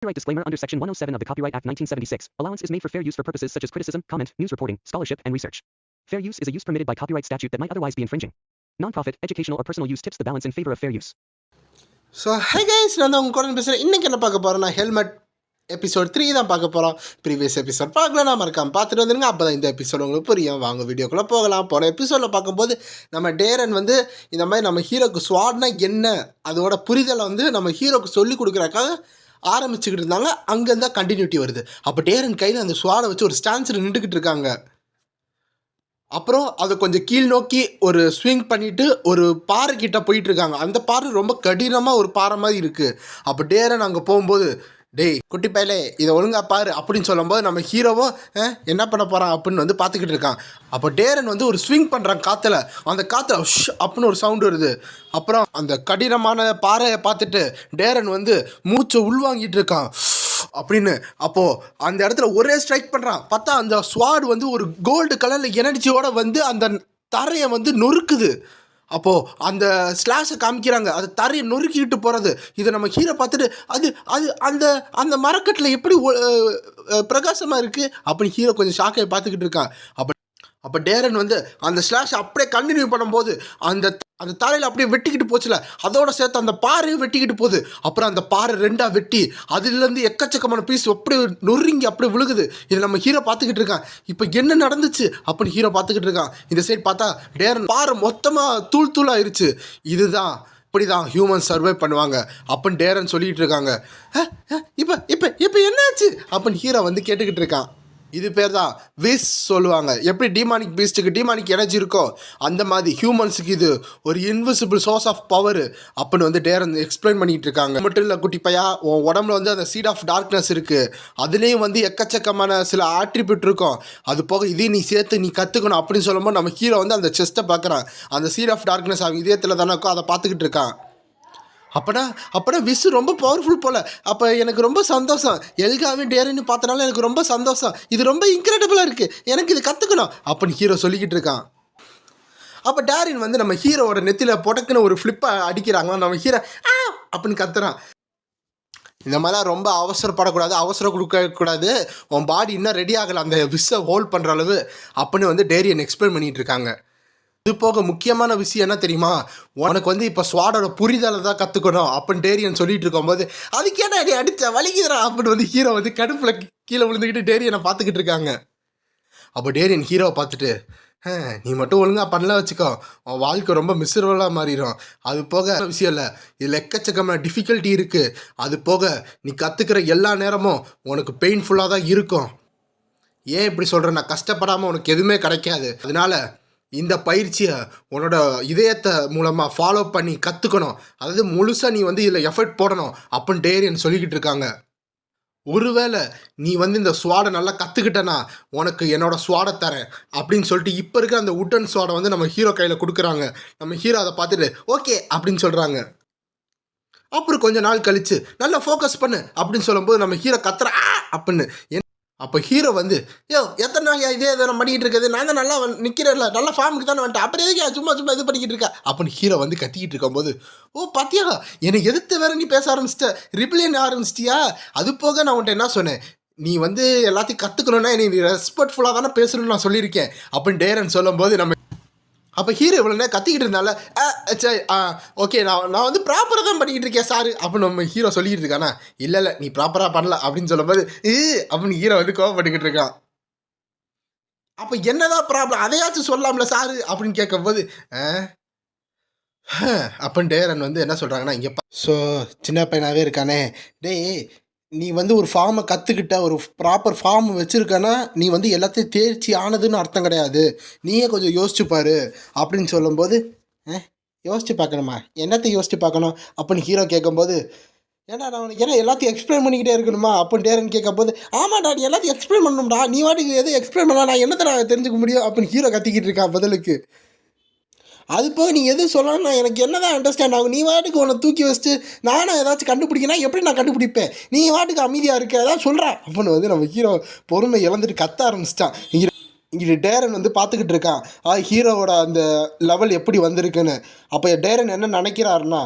Copyright disclaimer under Section 107 of the Copyright Act 1976. Allowance is made for fair use for purposes such as criticism, comment, news reporting, scholarship, and research. Fair use is a use permitted by copyright statute that might otherwise be infringing. Non-profit, educational, or personal use tips the balance in favor of fair use. So hi guys, நான் தான் உங்கள் கூட பேசுகிறேன். இன்றைக்கி என்ன பார்க்க போகிறேன், நான் ஹெல்மெட் எபிசோட் 3 தான் பார்க்க போகிறோம். ப்ரீவியஸ் எபிசோட் பார்க்கலன்னா மறக்காம பார்த்துட்டு வந்துருங்க. அப்போ தான் இந்த எபிசோட் உங்களுக்கு புரியும். வாங்க வீடியோக்குள்ளே போகலாம். போன எபிசோடில் பார்க்கும்போது நம்ம டேரன் வந்து இந்த மாதிரி நம்ம ஹீரோக்கு ஸ்வாட்னா என்ன அதோட புரிதலை வந்து நம்ம ஹீரோக்கு சொல்லிக் கொடுக்குறக்காக ஆரம்பிச்சுக்கிட்டு இருந்தாங்க. அங்கேருந்து தான் கண்டினியூட்டி வருது. அப்போ டேரன் கையில் அந்த ஸ்வாடை வச்சு ஒரு ஸ்டான்ஸில் நின்றுக்கிட்டு இருக்காங்க. அப்புறம் அதை கொஞ்சம் கீழ் நோக்கி ஒரு ஸ்விங் பண்ணிவிட்டு ஒரு பாறை கிட்ட போயிட்டுருக்காங்க. அந்த பாறை ரொம்ப கடினமாக ஒரு பாறை மாதிரி இருக்குது. அப்போ டேரன் அங்கே போகும்போது, டேய் குட்டி பயலே இதை ஒழுங்கா பாரு அப்படின்னு சொல்லும்போது நம்ம ஹீரோவும் என்ன பண்ண போகிறான் அப்படின்னு வந்து பார்த்துக்கிட்டு இருக்கான். அப்போ டேரன் வந்து ஒரு ஸ்விங் பண்ணுறான் காற்றுல. அந்த காற்றுல அப்படின்னு ஒரு சவுண்டு வருது. அப்புறம் அந்த கடினமான பாறையை பார்த்துட்டு டேரன் வந்து மூச்சை உள்வாங்கிட்டு இருக்கான் அப்படின்னு. அப்போது அந்த இடத்துல ஒரே ஸ்ட்ரைக் பண்ணுறான். பார்த்தா அந்த ஸ்வாட் வந்து ஒரு கோல்டு கலரில் எனர்ஜியோடு வந்து அந்த தரையை வந்து நொறுக்குது. அப்போது அந்த ஸ்லாஷை காமிக்கிறாங்க, அது தரையை நொறுக்கிட்டு போகிறது. இதை நம்ம ஹீரோ பார்த்துட்டு அது அது அந்த அந்த மரக்கட்டில் எப்படி பிரகாசமாக இருக்குது அப்படின்னு ஹீரோ கொஞ்சம் ஷாக்கை பார்த்துக்கிட்டு இருக்கான். அப்போ டேரன் வந்து அந்த ஸ்லாஷ் அப்படியே கண்டினியூ பண்ணும்போது அந்த அந்த தரையில் அப்படியே வெட்டிக்கிட்டு போச்சுல, அதோட சேர்த்து அந்த பாறையும் வெட்டிக்கிட்டு போகுது. அப்புறம் அந்த பாறை ரெண்டாக வெட்டி அதுலேருந்து எக்கச்சக்கமான பீஸ் அப்படியே நொறுங்கி அப்படியே விழுகுது. இதை நம்ம ஹீரோ பார்த்துக்கிட்டு இருக்கான். இப்போ என்ன நடந்துச்சு அப்படின்னு ஹீரோ பார்த்துக்கிட்டு இருக்கான். இந்த சைடு பார்த்தா டேரன் பாறை மொத்தமாக தூள் தூளாயிருச்சு. இதுதான் இப்படி தான் ஹியூமன்ஸ் சர்வை பண்ணுவாங்க அப்படின்னு டேரன் சொல்லிகிட்டு இருக்காங்க. இப்போ இப்போ இப்போ என்னாச்சு அப்படின்னு ஹீரோ வந்து கேட்டுக்கிட்டு இருக்கான். இது பேர் தான் விஸ் சொல்லுவாங்க. எப்படி டிமானிக் பீஸ்ட்டுக்கு டிமானிக் எனர்ஜி இருக்கோ அந்த மாதிரி ஹியூமன்ஸுக்கு இது ஒரு இன்விசிபிள் சோர்ஸ் ஆஃப் பவர் அப்படின்னு வந்து டேரன் எக்ஸ்பிளைன் பண்ணிகிட்டு இருக்காங்க. மட்டும் இல்லை குட்டி பையா, உன் உடம்புல வந்து அந்த சீட் ஆஃப் டார்க்னஸ் இருக்குது. அதுலேயும் வந்து எக்கச்சக்கமான சில ஆட்ரிபியூட் இருக்கும். அது போக இதையும் நீ சேர்த்து நீ கற்றுக்கணும் அப்படின்னு சொல்லும்போது நம்ம ஹீரோ வந்து அந்த செஸ்ட்டை பார்க்குறான். அந்த சீட் ஆஃப் டார்க்னஸ் அவன் இதயத்தில் தானே இருக்கோ, அதை பார்த்துக்கிட்டு இருக்கான். அப்போனா விஸ் ரொம்ப பவர்ஃபுல் போல். அப்போ எனக்கு ரொம்ப சந்தோஷம். எல்காவும் டேரன்னு பார்த்தனால எனக்கு ரொம்ப சந்தோஷம். இது ரொம்ப இன்க்ரெடிபிளாக இருக்குது, எனக்கு இது கற்றுக்கணும் அப்படின்னு ஹீரோ சொல்லிக்கிட்டு இருக்கான். அப்போ டேரின் வந்து நம்ம ஹீரோவோட நெத்தியில் பொடக்குன்னு ஒரு ஃப்ளிப்பை அடிக்கிறாங்க. நம்ம ஹீரோ அப்படின்னு கத்துறான். இந்த மாதிரிலாம் ரொம்ப அவசரப்படக்கூடாது, அவசரம் கொடுக்கக்கூடாது, உன் பாடி இன்னும் ரெடி ஆகலை அந்த விஸ்ஸை ஹோல்ட் பண்ணுற அளவு அப்படின்னு வந்து டேரியன் எக்ஸ்பிளைன் பண்ணிகிட்டு இருக்காங்க. இது போக முக்கியமான விஷயம் என்ன தெரியுமா, உனக்கு வந்து இப்போ ஸ்வாடோட புரிதலை தான் கற்றுக்கணும் அப்படின்னு டேரியன் சொல்லிட்டு இருக்கும்போது, அதுக்கேட்டா நீ அடித்த வலிக்குதுடா அப்படின்னு வந்து ஹீரோ வந்து கடுப்பில் கீழே விழுந்துக்கிட்டு டேரியனை பார்த்துக்கிட்டு இருக்காங்க. அப்போ டேரியன் ஹீரோவை பார்த்துட்டு, நீ மட்டும் ஒழுங்காக பண்ணல வச்சுக்கோ, உன் வாழ்க்கை ரொம்ப மிசரபுளாக மாறிடும். அது போக விஷயம் இல்லை, இதில் எக்கச்சக்கமான டிஃபிகல்ட்டி இருக்குது. அது போக நீ கற்றுக்கிற எல்லா நேரமும் உனக்கு பெயின்ஃபுல்லாக தான் இருக்கும். ஏன் இப்படி சொல்கிறேன், நான் கஷ்டப்படாமல் உனக்கு எதுவுமே கிடைக்காது. அதனால இந்த பயிற்சியை உன்னோட இதயத்தை மூலமாக ஃபாலோ பண்ணி கற்றுக்கணும். அதாவது முழுசாக நீ வந்து இதில் எஃபர்ட் போடணும் அப்படின்னு டேரியன் சொல்லிக்கிட்டு இருக்காங்க. ஒருவேளை நீ வந்து இந்த ஸ்வாடை நல்லா கற்றுக்கிட்டனா உனக்கு என்னோட ஸ்வாடை தரேன் அப்படின்னு சொல்லிட்டு இப்போ இருக்கிற அந்த உட்டன் ஸ்வாடை வந்து நம்ம ஹீரோ கையில் கொடுக்குறாங்க. நம்ம ஹீரோ அதை பார்த்துட்டு ஓகே அப்படின்னு சொல்கிறாங்க. அப்புறம் கொஞ்ச நாள் கழித்து நல்லா ஃபோக்கஸ் பண்ணு அப்படின்னு சொல்லும்போது நம்ம ஹீரோ கத்துற அப்படின்னு. அப்போ ஹீரோ வந்து, எத்தனை நாள் இதே நான் பண்ணிக்கிட்டு இருக்கிறது, நான் தான் நல்லா நிற்கிறேன்ல, நல்லா ஃபார்முக்கு தானே வந்துட்டேன், அப்புறம் எதுக்கு சும்மா இது பண்ணிக்கிட்டு இருக்கா அப்படின்னு ஹீரோ வந்து கத்திக்கிட்டு இருக்கும்போது, பாத்தியா என்னை எதிர்த்து வேற நீ பேச ஆரம்பிச்சிட்ட, ரிப்ளைன் ஆரம்பிச்சிட்டியா. அது போக நான் உன்ட்ட என்ன சொன்னேன், நீ வந்து எல்லாத்தையும் கற்றுக்கணுன்னா நீ ரெஸ்பெக்ட்ஃபுல்லாக தானே பேசணும்னு நான் சொல்லியிருக்கேன் அப்படின்னு டேரன் சொல்லும்போது நம்ம அப்போ ஹீரோ இவ்வளோ நேரம் கத்திக்கிட்டு இருந்தால சரி ஓகே நான் வந்து ப்ராப்பராக தான் பண்ணிக்கிட்டு இருக்கேன் சார் அப்படின்னு நம்ம ஹீரோ சொல்லிக்கிட்டு இருக்கானா. இல்லை நீ ப்ராப்பராக பண்ணல அப்படின்னு சொல்லும்போது அப்படின்னு ஹீரோ வந்து கோவப்பட்டுக்கிட்டு இருக்கான். அப்போ என்னதான் ப்ராப்ளம், அதையாச்சும் சொல்லலாம்ல சாரு அப்படின்னு கேட்கும்போது அப்படின்னு டேரன் வந்து என்ன சொல்கிறாங்கன்னா, இங்கே ஸோ சின்ன பையனாகவே இருக்கானே, டேய் நீ வந்து ஒரு ஃபார்மை கற்றுக்கிட்ட, ஒரு ப்ராப்பர் ஃபார்ம் வச்சுருக்கனா நீ வந்து எல்லாத்தையும் தேர்ச்சி ஆனதுன்னு அர்த்தம் கிடையாது, நீயே கொஞ்சம் யோசிச்சுப்பாரு அப்படின்னு சொல்லும்போது, யோசிச்சு பார்க்கணுமா, என்னத்தை யோசிச்சு பார்க்கணும் அப்படின்னு ஹீரோ கேட்கும்போது, ஏன்னா நான் உனக்கு ஏன்னா எல்லாத்தையும் எக்ஸ்பிளைன் பண்ணிக்கிட்டே இருக்கணுமா அப்படின்னு டேரன் கேட்கும்போது, ஆமாடா நீ எல்லாத்தையும் எக்ஸ்பிளைன் பண்ணணும்டா, நீ வாட்டிக்கு எதுவும் எக்ஸ்பிளைன் பண்ணலாம், நான் என்னத்தை நான் தெரிஞ்சுக்க முடியும் அப்படின்னு ஹீரோ கத்திக்கிட்டு இருக்கான் பதிலுக்கு. அது போக நீ எது சொல்லணும், நான் எனக்கு என்ன தான் அண்டர்ஸ்டாண்ட் ஆகும், நீ வாட்டுக்கு உன்னை தூக்கி வச்சுட்டு நானும் ஏதாச்சும் கண்டுபிடிக்கணும், எப்படி நான் கண்டுபிடிப்பேன், நீ வாட்டுக்கு அமைதியாக இருக்க ஏதாவது சொல்கிறேன் அப்படின்னு வந்து நம்ம ஹீரோ பொறுமை இழந்துட்டு கத்த ஆரம்பிச்சிட்டான். இங்கே டேரன் வந்து பார்த்துக்கிட்டு இருக்கான் ஹீரோவோட அந்த லெவல் எப்படி வந்திருக்குன்னு. அப்போ டேரன் என்ன நினைக்கிறாருன்னா,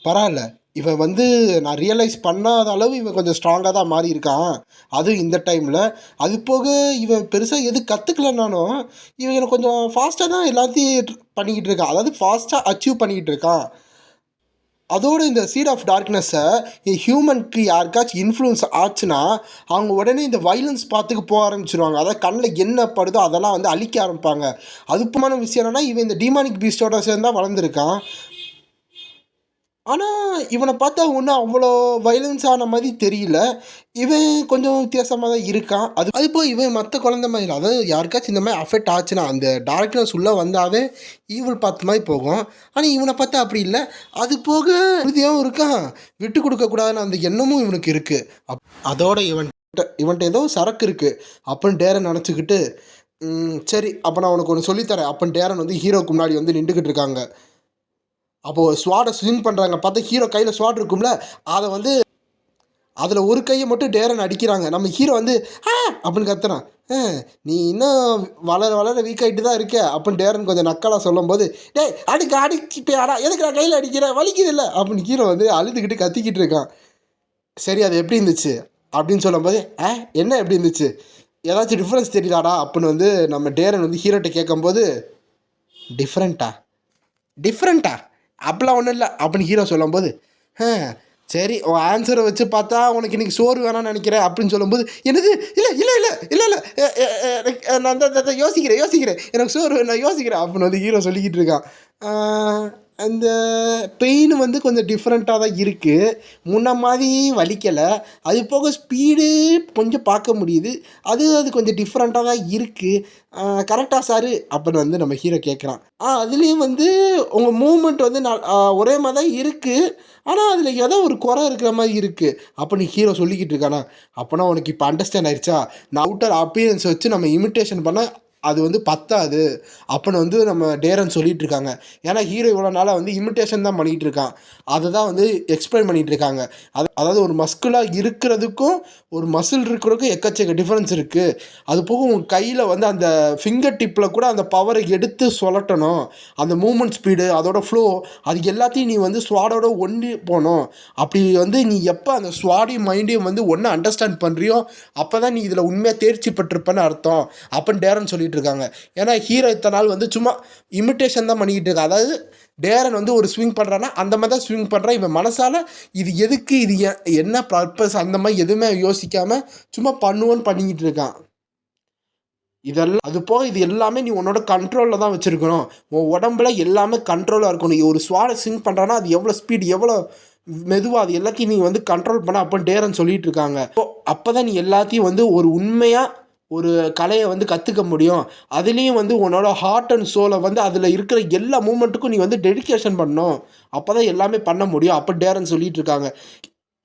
பரவாயில்ல இவன் வந்து நான் ரியலைஸ் பண்ணாத அளவு இவன் கொஞ்சம் ஸ்ட்ராங்காக தான் மாறி இருக்கான். அதுவும் இந்த டைமில். அது போக இவன் பெருசாக எது கற்றுக்கலனாலும் இவன் எனக்கு கொஞ்சம் ஃபாஸ்ட்டாக தான் எல்லாத்தையும் பண்ணிக்கிட்டு இருக்கான். அதாவது ஃபாஸ்ட்டாக அச்சீவ் பண்ணிக்கிட்டு இருக்கான். அதோடு இந்த சீட் ஆஃப் டார்க்னஸ்ஸை ஹியூமனுக்கு யாருக்காச்சும் இன்ஃப்ளூயன்ஸ் ஆச்சுன்னா அவங்க உடனே இந்த வைலன்ஸ் பார்த்துக்கு போக ஆரம்பிச்சிருவாங்க. அதாவது கண்ணில் என்ன படுதோ அதெல்லாம் வந்து அழிக்க ஆரம்பிப்பாங்க. அதுக்குமான விஷயம் என்னென்னா இவன் இந்த டீமானிக் பீஸ்டோட சேர்ந்து தான் வளர்ந்துருக்கான். ஆனால் இவனை பார்த்தா ஒன்றும் அவ்வளோ வைலன்ஸ் ஆன மாதிரி தெரியல. இவன் கொஞ்சம் வித்தியாசமாக தான் இருக்கான். அது போய் இவன் மற்ற குழந்த மாதிரி இல்லை. அதாவது யாருக்காச்சும் இந்த மாதிரி அஃபெக்ட் ஆச்சுன்னா அந்த டார்க்னஸ் உள்ளே வந்தாவே ஈவில் பார்த்த மாதிரி போகும். ஆனால் இவனை பார்த்தா அப்படி இல்லை. அது போக உறுதியாகவும் இருக்கான். விட்டு கொடுக்கக்கூடாதுன்னு அந்த எண்ணமும் இவனுக்கு இருக்குது. அதோட இவன்கிட்ட ஏதோ சரக்கு இருக்குது அப்படின்னு டேரன் நினச்சிக்கிட்டு சரி அப்போ நான் உனக்கு ஒன்று சொல்லித்தரேன் அப்படின்னு டேரன் வந்து ஹீரோக்கு முன்னாடி வந்து நின்றுக்கிட்டு இருக்காங்க. அப்போது ஸ்வாடை ஸ்விங் பண்ணுறாங்க. பார்த்தா ஹீரோ கையில் ஸ்வாட் இருக்கும்ல, அதை வந்து அதில் ஒரு கையை மட்டும் டேரன் அடிக்கிறாங்க. நம்ம ஹீரோ வந்து அப்படின்னு கத்துறான். நீ இன்னும் வளர வளர வீக் ஆகிட்டு தான் இருக்க அப்படின்னு டேரன் கொஞ்சம் நக்கலாக சொல்லும்போது டேய் அடிக்கிட்டேடா எதுக்கு நான் கையில் அடிக்கிறேன் வலிக்குது இல்லை அப்படின்னு ஹீரோ வந்து அழுதுகிட்டு கத்திக்கிட்டு இருக்கான். சரி அது எப்படி இருந்துச்சு அப்படின்னு சொல்லும்போது என்ன எப்படி இருந்துச்சு ஏதாச்சும் டிஃப்ரென்ஸ் தெரியுதாடா அப்படின்னு வந்து நம்ம டேரன் வந்து ஹீரோட்ட கேட்கும்போது டிஃப்ரெண்ட்டா அப்படிலாம் ஒன்றும் இல்லை அப்படின்னு ஹீரோ சொல்லும்போது சரி உன் ஆன்சரை வச்சு பார்த்தா உனக்கு இன்றைக்கி சோறு வேணாம்னு நினைக்கிறேன் அப்படின்னு சொல்லும்போது என்னது இல்லை நான் தான் யோசிக்கிறேன் எனக்கு சோறு நான் யோசிக்கிறேன் அப்படின்னு வந்து ஹீரோ சொல்லிக்கிட்டு இருக்கான். அந்த பெயின் வந்து கொஞ்சம் டிஃப்ரெண்ட்டாக தான் இருக்குது. முன்ன மாதிரி வலிக்கலை. அது போக ஸ்பீடு கொஞ்சம் பார்க்க முடியுது. அது கொஞ்சம் டிஃப்ரெண்ட்டாக தான் இருக்குது. கரெக்டாக சார் அப்படின்னு வந்து நம்ம ஹீரோ கேட்குறான். அதுலேயும் வந்து உங்கள் மூமெண்ட் வந்து ஒரே மாதிரி தான் இருக்குது. ஆனால் அதில் ஏதோ ஒரு குறை இருக்கிற மாதிரி இருக்குது அப்படின்னு ஹீரோ சொல்லிக்கிட்டு இருக்கானா. அப்போனா உனக்கு இப்போ அண்டர்ஸ்டாண்ட் ஆயிடுச்சா நான் அவுட்டர் அப்பியரன்ஸ் வச்சு நம்ம இமிட்டேஷன் பண்ண அது வந்து பத்தாது அப்படின்னு வந்து நம்ம டேரன் சொல்லிகிட்டு இருக்காங்க. ஏன்னா ஹீரோ இவ்வளோ நாளாக வந்து இமிட்டேஷன் தான் பண்ணிகிட்டு இருக்கான். அதை தான் வந்து எக்ஸ்பிளைன் பண்ணிகிட்டு இருக்காங்க. அதாவது ஒரு மஸ்குலாக இருக்கிறதுக்கும் ஒரு மசில் இருக்கிறதுக்கும் எக்கச்சக்க டிஃப்ரென்ஸ் இருக்குது. அது போக உங்கள் கையில் வந்து அந்த ஃபிங்கர் டிப்பில் கூட அந்த பவரை எடுத்து சொல்லட்டணும். அந்த மூமெண்ட் ஸ்பீடு அதோட ஃப்ளோ அது எல்லாத்தையும் நீ வந்து ஸ்வாடோட ஒன்றி போகணும். அப்படி வந்து நீ எப்போ அந்த ஸ்வாடையும் மைண்டையும் வந்து ஒன்று அண்டர்ஸ்டாண்ட் பண்ணுறியோ அப்போ தான் நீ இதில் உண்மையாக தேர்ச்சி பெற்றிருப்பேன்னு அர்த்தம் அப்படின்னு டேரன் சொல்லிட்டு இருக்காங்க. ஏன்னா ஹீரோ இத்தனை நாள் வந்து சும்மா இமிட்டேஷன் தான் பண்ணிக்கிட்டு இருக்கா. அதாவது டேரன் வந்து ஒரு ஸ்விங் பண்ணுறான்னா அந்த மாதிரி தான் ஸ்விங் பண்ணுறான். இவன் மனசால் இது எதுக்கு இது என்ன பர்பஸ் அந்த மாதிரி எதுவுமே யோசிக்காமல் சும்மா பண்ணுவோன்னு பண்ணிக்கிட்டு இருக்கான். இதெல்லாம் அது போக இது எல்லாமே நீ உன்னோட கண்ட்ரோலில் தான் வச்சுருக்கணும். உன் உடம்புல எல்லாமே கண்ட்ரோலாக இருக்கணும். நீ ஒரு ஸ்வாடை ஸ்விங் பண்ணுறான்னா அது எவ்வளோ ஸ்பீடு எவ்வளோ மெதுவாக அது எல்லாத்தையும் நீ வந்து கண்ட்ரோல் பண்ண அப்போ டேரன் சொல்லிகிட்டு இருக்காங்க. அப்போ தான் நீ எல்லாத்தையும் வந்து ஒரு உண்மையாக ஒரு கலையை வந்து கற்றுக்க முடியும். அதுலேயும் வந்து உன்னோட ஹார்ட் அண்ட் சோலை வந்து அதில் இருக்கிற எல்லா மூமெண்ட்டுக்கும் நீ வந்து டெடிக்கேஷன் பண்ணணும். அப்போ தான் எல்லாமே பண்ண முடியும் அப்போ டேரன் சொல்லிகிட்டு இருக்காங்க.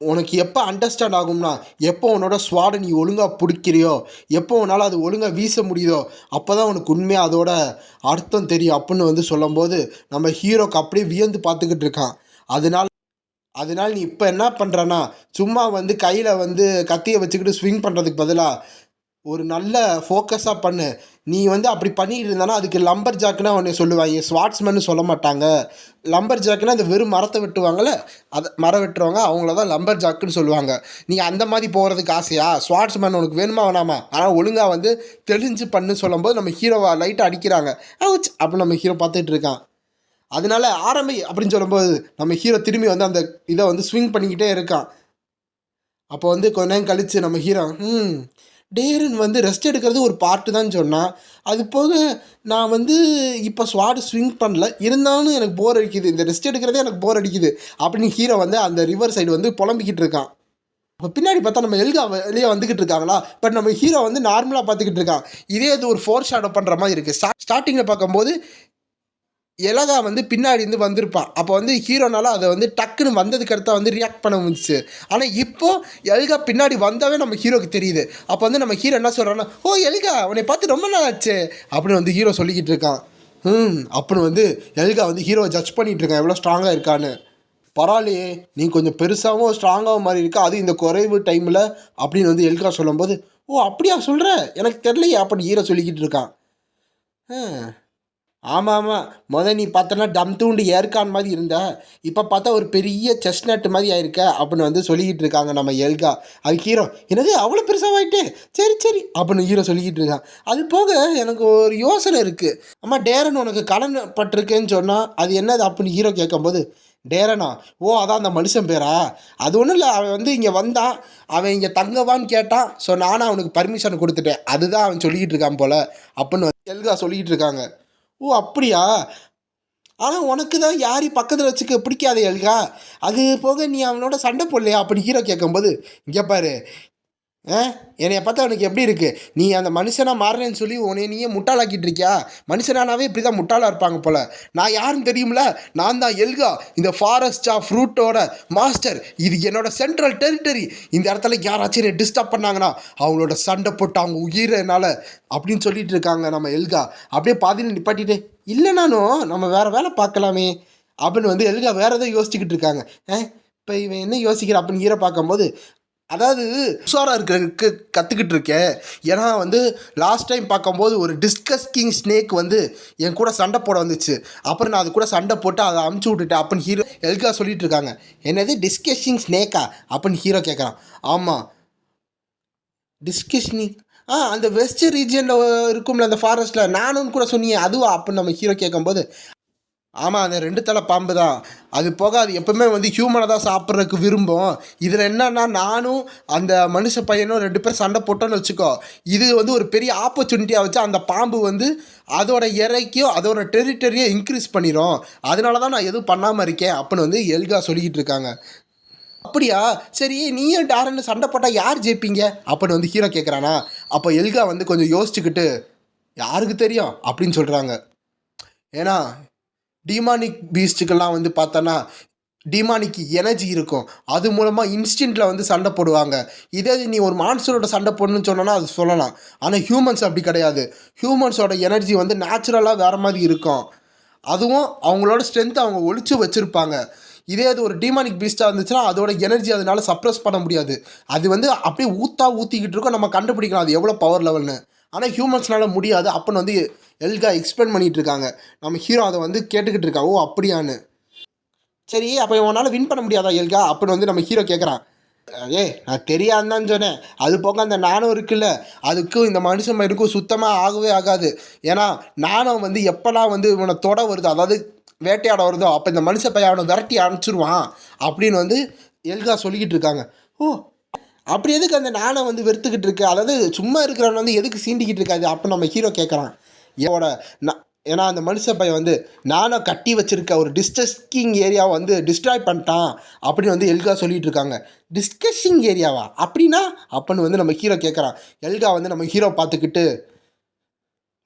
உனக்கு எப்போ அண்டர்ஸ்டாண்ட் ஆகும்னா எப்போ உன்னோட ஸ்வாடை நீ ஒழுங்காக பிடிக்கிறியோ எப்போ உன்னால் அது ஒழுங்காக வீச முடியுதோ அப்போ தான் உனக்கு உண்மையாக அதோட அர்த்தம் தெரியும் அப்படின்னு வந்து சொல்லும்போது நம்ம ஹீரோக்கு அப்படியே வியந்து பார்த்துக்கிட்டு இருக்கான். அதனால் நீ இப்போ என்ன பண்ணுறன்னா சும்மா வந்து கையில் வந்து கத்தியை வச்சுக்கிட்டு ஸ்விங் பண்ணுறதுக்கு பதிலாக ஒரு நல்ல ஃபோக்கஸாக பண்ணு. நீ வந்து அப்படி பண்ணிக்கிட்டு இருந்தானா அதுக்கு லம்பர் ஜாக்குன்னா ஒன்று சொல்லுவாங்க. ஸ்வாட்ஸ்மேன்னு சொல்ல மாட்டாங்க. லம்பர் ஜாக்குன்னா அந்த வெறும் மரத்தை வெட்டுவாங்கள்ல அதை மரம் வெட்டுறவங்க அவங்கள தான் லம்பர் ஜாக்குன்னு சொல்லுவாங்க. நீ அந்த மாதிரி போகிறதுக்கு ஆசையா ஸ்வாட்ஸ்மேன் உனக்கு வேணுமா வேணாமா ஆனால் ஒழுங்காக வந்து தெளிஞ்சு பண்ணு சொல்லும்போது நம்ம ஹீரோவை லைட்டாக அடிக்கிறாங்க. அப்போ நம்ம ஹீரோ பார்த்துட்டு இருக்கான். அதனால அப்படின்னு சொல்லும்போது நம்ம ஹீரோ திரும்பி வந்து அந்த இதை வந்து ஸ்விங் பண்ணிக்கிட்டே இருக்கான். அப்போ வந்து கொஞ்ச நேரம் கழித்து நம்ம ஹீரோ டேரன் வந்து ரெஸ்ட் எடுக்கிறது ஒரு பார்ட்டு தான் சொன்னான். அது போக நான் வந்து இப்போ ஸ்வாட் ஸ்விங் பண்ணல இருந்தாலும் எனக்கு போர் அடிக்குது. இந்த ரெஸ்ட் எடுக்கிறதே எனக்கு போர் அடிக்குது அப்படின்னு ஹீரோ வந்து அந்த ரிவர் சைடு வந்து புலம்பிக்கிட்டு இருக்கான். இப்போ பின்னாடி பார்த்தா நம்ம எல்கா வெளியே வந்துக்கிட்டு இருக்காங்களா. பட் நம்ம ஹீரோ வந்து நார்மலாக பார்த்துக்கிட்டு இருக்கான். இதே இது ஒரு ஃபோர் ஷேடோ பண்ணுற மாதிரி இருக்குது. ஸ்டார்டிங்கில் பார்க்கும்போது எலகா வந்து பின்னாடி இருந்து வந்திருப்பான். அப்போ வந்து ஹீரோனால அதை வந்து டக்குன்னு வந்ததுக்கு அடுத்தா வந்து ரியாக்ட் பண்ண முடிஞ்சிச்சு. ஆனால் இப்போது எல்கா பின்னாடி வந்தாவே நம்ம ஹீரோக்கு தெரியுது. அப்போ வந்து நம்ம ஹீரோ என்ன சொல்கிறான்னா எல்கா உன்னை பார்த்து ரொம்ப நாள் ஆச்சு அப்படின்னு வந்து ஹீரோ சொல்லிக்கிட்டு இருக்கான். அப்படின்னு வந்து எல்கா வந்து ஹீரோவை ஜட்ஜ் பண்ணிகிட்டு இருக்கான் எவ்வளோ ஸ்ட்ராங்காக இருக்கான்னு. பரவாயில்லையே நீ கொஞ்சம் பெருசாகவும் ஸ்ட்ராங்காகவும் மாதிரி இருக்கா அது இந்த குறைவு டைமில் அப்படின்னு வந்து எல்கா சொல்லும்போது அப்படியா சொல்கிற எனக்கு தெரியலையே அப்படின்னு ஹீரோ சொல்லிக்கிட்டு இருக்கான். ஆமாம் ஆமாம், நீ பார்த்தனா டம் தூண்டு ஏற்கான் மாதிரி இருந்த, இப்போ பார்த்தா ஒரு பெரிய செஸ்நட் மாதிரி ஆயிருக்க அப்படின்னு வந்து சொல்லிக்கிட்டு இருக்காங்க நம்ம எல்கா. அது ஹீரோ, என்னது அவ்வளோ பெருசாகிட்டு, சரி சரி அப்படின்னு ஹீரோ சொல்லிக்கிட்டு இருக்கான். அது போக எனக்கு ஒரு யோசனை இருக்குது. அம்மா டேரன் உனக்கு கடன் பட்டிருக்கேன்னு சொன்னால் அது என்னது அப்படின்னு ஹீரோ கேட்கும்போது, டேரனா, ஓ அதான் அந்த மனுஷன் பேரா, அது ஒன்றும் இல்லை, அவன் வந்து இங்கே வந்தான், அவன் இங்கே தங்கவான்னு கேட்டான், ஸோ நானும் அவனுக்கு பர்மிஷன் கொடுத்துட்டேன், அதுதான் அவன் சொல்லிக்கிட்டு இருக்கான் போல அப்படின்னு எல்கா சொல்லிக்கிட்டு இருக்காங்க. ஓ அப்படியா, ஆனால் உனக்கு தான் யாரி பக்கத்தில் வச்சுக்க பிடிக்காத எல்கா, அது போக நீ அவனோட சண்டை போடலையா அப்படி ஹீரோ கேட்கும்போது, இங்கே பாரு என்னைய பார்த்தா அவனுக்கு எப்படி இருக்குது, நீ அந்த மனுஷனாக மாறுறேன்னு சொல்லி உன்னை நீயே முட்டாளாக்கிட்டு இருக்கியா, மனுஷனானாவே இப்படி தான் முட்டாளாக இருப்பாங்க போல், நான் யாருன்னு தெரியுமில, நான் தான் எல்கா, இந்த ஃபாரஸ்ட் ஆஃப் ஃப்ரூட்டோட மாஸ்டர், இது என்னோட சென்ட்ரல் டெரிட்டரி, இந்த இடத்துல யாராச்சும் டிஸ்டர்ப் பண்ணாங்கன்னா அவங்களோட சண்டை போட்டு அவங்க உயிரினால அப்படின்னு சொல்லிட்டு இருக்காங்க நம்ம எல்கா. அப்படியே பாதியில் நிப்பாட்டிட்டு, இல்லை நானும் நம்ம வேறு வேலை பார்க்கலாமே அப்படின்னு வந்து எல்கா வேறு எதோ யோசிச்சுக்கிட்டு இருக்காங்க. இப்போ இவன் என்ன யோசிக்கிற அப்படின்னு ஹீரோ பார்க்கும்போது, அதாவது உஷாராக இருக்கிறதுக்கு கற்றுக்கிட்டு இருக்கேன். ஏன்னா வந்து லாஸ்ட் டைம் பார்க்கும்போது ஒரு டிஸ்கஸ்கிங் ஸ்னேக் வந்து என் கூட சண்டை போட வந்துச்சு, அப்புறம் நான் அது கூட சண்டை போட்டு அதை அமுச்சு விட்டுட்டேன் அப்படின்னு ஹீரோ எல்கா சொல்லிட்டு இருக்காங்க. என்னது டிஸ்கஸ்கிங் ஸ்னேக்கா அப்படின்னு ஹீரோ கேட்குறான். ஆமாம் டிஸ்கஸ்னிங், அந்த வெஸ்ட் ரீஜியனில் இருக்கும்ல அந்த ஃபாரஸ்ட்டில், நானும் கூட சொன்னீங்க அதுவா அப்படின்னு நம்ம ஹீரோ கேட்கும்போது, ஆமாம் அந்த 2 தலை பாம்பு தான், அது போக அது எப்போவுமே வந்து ஹியூமனை தான் சாப்பிட்றதுக்கு விரும்பும். இதில் என்னன்னா நானும் அந்த மனுஷ பையனும் 2 பேர் சண்டை போட்டோன்னு வச்சுக்கோ, இது வந்து ஒரு பெரிய ஆப்பர்ச்சுனிட்டியாக வச்சு அந்த பாம்பு வந்து அதோட இறைக்கும் அதோட டெரிட்டரியை இன்க்ரீஸ் பண்ணிடும், அதனால தான் நான் எதுவும் பண்ணாமல் இருக்கேன் அப்படின்னு வந்து எல்கா சொல்லிக்கிட்டு இருக்காங்க. அப்படியா, சரி நீயும் டாரன்னு சண்டை போட்டால் யார் ஜெயிப்பீங்க அப்படின்னு வந்து ஹீரோ கேட்குறானா. அப்போ எல்கா வந்து கொஞ்சம் யோசிச்சுக்கிட்டு, யாருக்கு தெரியும் அப்படின்னு சொல்கிறாங்க. ஏன்னா டிமானிக் பீஸ்ட்டுக்கெல்லாம் வந்து பார்த்தோன்னா டிமானிக் எனர்ஜி இருக்கும், அது மூலமாக இன்ஸ்டன்ட்டில் வந்து சண்டை போடுவாங்க. இதே நீ ஒரு மான்ஸ்டரோட சண்டை போடணும்னு சொன்னோன்னா அது சொல்லலாம், ஆனால் ஹியூமன்ஸ் அப்படி கிடையாது. ஹியூமன்ஸோட எனர்ஜி வந்து நேச்சுரலாக வேறு மாதிரி இருக்கும், அதுவும் அவங்களோட ஸ்ட்ரென்த்தை அவங்க ஒழிச்சு வச்சுருப்பாங்க. இதே அது ஒரு டிமானிக் பீஸ்ட்டாக இருந்துச்சுன்னா அதோட எனர்ஜி அதனால சப்ரஸ் பண்ண முடியாது, அது வந்து அப்படியே ஊற்றிக்கிட்டு இருக்கோம், நம்ம கண்டுபிடிக்கலாம் அது எவ்வளோ பவர் லெவல்னு. ஆனால் ஹியூமன்ஸ்னால முடியாது அப்படின்னு வந்து எல்கா எக்ஸ்பிளைன் பண்ணிகிட்டு இருக்காங்க. நம்ம ஹீரோ அதை வந்து கேட்டுக்கிட்டு இருக்கா. ஓ அப்படியான்னு, சரி அப்போ உன்னால் வின் பண்ண முடியாதா எல்கா அப்படின்னு வந்து நம்ம ஹீரோ கேட்குறான். நான் தெரியாதுன்னு சொன்னேன், அது போக அந்த நாணம் இருக்குல்ல, அதுக்கும் இந்த மனுஷன் மயிருக்கும் சுத்தமாக ஆகவே ஆகாது. ஏன்னா நாணம் வந்து எப்போல்லாம் வந்து இவனை தொட வருதோ, அதாவது வேட்டையாட வருதோ, அப்போ இந்த மனுஷ பையன் அவனை விரட்டி அனுப்பிச்சிருவான் அப்படின்னு வந்து எல்கா சொல்லிக்கிட்டு இருக்காங்க. ஓ அப்படி எதுக்கு அந்த நாணை வந்து வெறுத்துக்கிட்டு இருக்கு, அதாவது சும்மா இருக்கிறவன் வந்து எதுக்கு சீண்டிக்கிட்டு இருக்காது அப்போ நம்ம ஹீரோ கேட்குறான். ஏன்னா அந்த மனுஷ பையன் வந்து நானும் கட்டி வச்சுருக்க ஒரு டிஸ்கஸ்கிங் ஏரியாவை வந்து டிஸ்ட்ராய் பண்ணிட்டான் அப்படின்னு வந்து எல்கா சொல்லிகிட்டு இருக்காங்க. டிஸ்கஸ்கிங் ஏரியாவா அப்படின்னா அப்படின்னு வந்து நம்ம ஹீரோ கேட்குறான். எல்கா வந்து நம்ம ஹீரோ பார்த்துக்கிட்டு,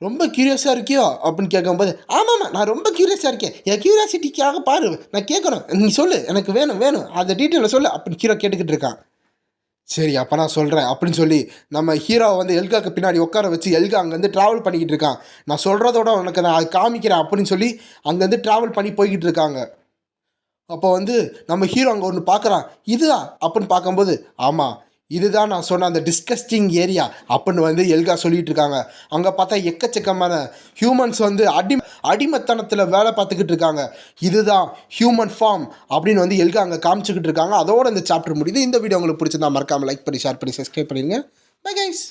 ரொம்ப க்யூரியஸாக இருக்கியோ அப்படின்னு கேட்கும்போது, ஆமாம்மா நான் ரொம்ப க்யூரியஸாக இருக்கேன், என் க்யூரியாசிட்டிக்காக பாரு நான் கேட்குறேன், நீ சொல்லு எனக்கு வேணும் அந்த டீட்டெயிலை சொல்லு அப்படின்னு ஹீரோ கேட்டுக்கிட்டு இருக்கான். சரி அப்போ நான் சொல்கிறேன் அப்படின்னு சொல்லி நம்ம ஹீரோவை வந்து எல்காக்கு பின்னாடி உட்கார வச்சு எல்கா அங்கேருந்து ட்ராவல் பண்ணிக்கிட்டு இருக்கான். நான் சொல்கிறதோட உனக்கு நான் அது காமிக்கிறேன் அப்படின்னு சொல்லி அங்கேருந்து ட்ராவல் பண்ணி போய்கிட்டு இருக்காங்க. அப்போ வந்து நம்ம ஹீரோ அங்கே ஒன்று பார்க்குறான். இதுதா அப்படின்னு பார்க்கும்போது, ஆமாம் இதுதான் நான் சொன்ன அந்த டிஸ்கஸ்டிங் ஏரியா அப்படின்னு வந்து எல்கா சொல்லிகிட்டு இருக்காங்க. அங்கே பார்த்தா எக்கச்சக்கமான ஹியூமன்ஸ் வந்து அடிமத்தனத்தில் வேலை பார்த்துக்கிட்டு இருக்காங்க. இதுதான் ஹியூமன் ஃபார்ம் அப்படின்னு வந்து எல்கா அங்கே காமிச்சிக்கிட்டு இருக்காங்க. அதோட இந்த சாப்டர் முடியுது. இந்த வீடியோ உங்களுக்கு பிடிச்சிருந்தா மறக்காமல் லைக் பண்ணி ஷேர் பண்ணி சப்ஸ்கிரைப் பண்ணிடுங்க. Bye guys.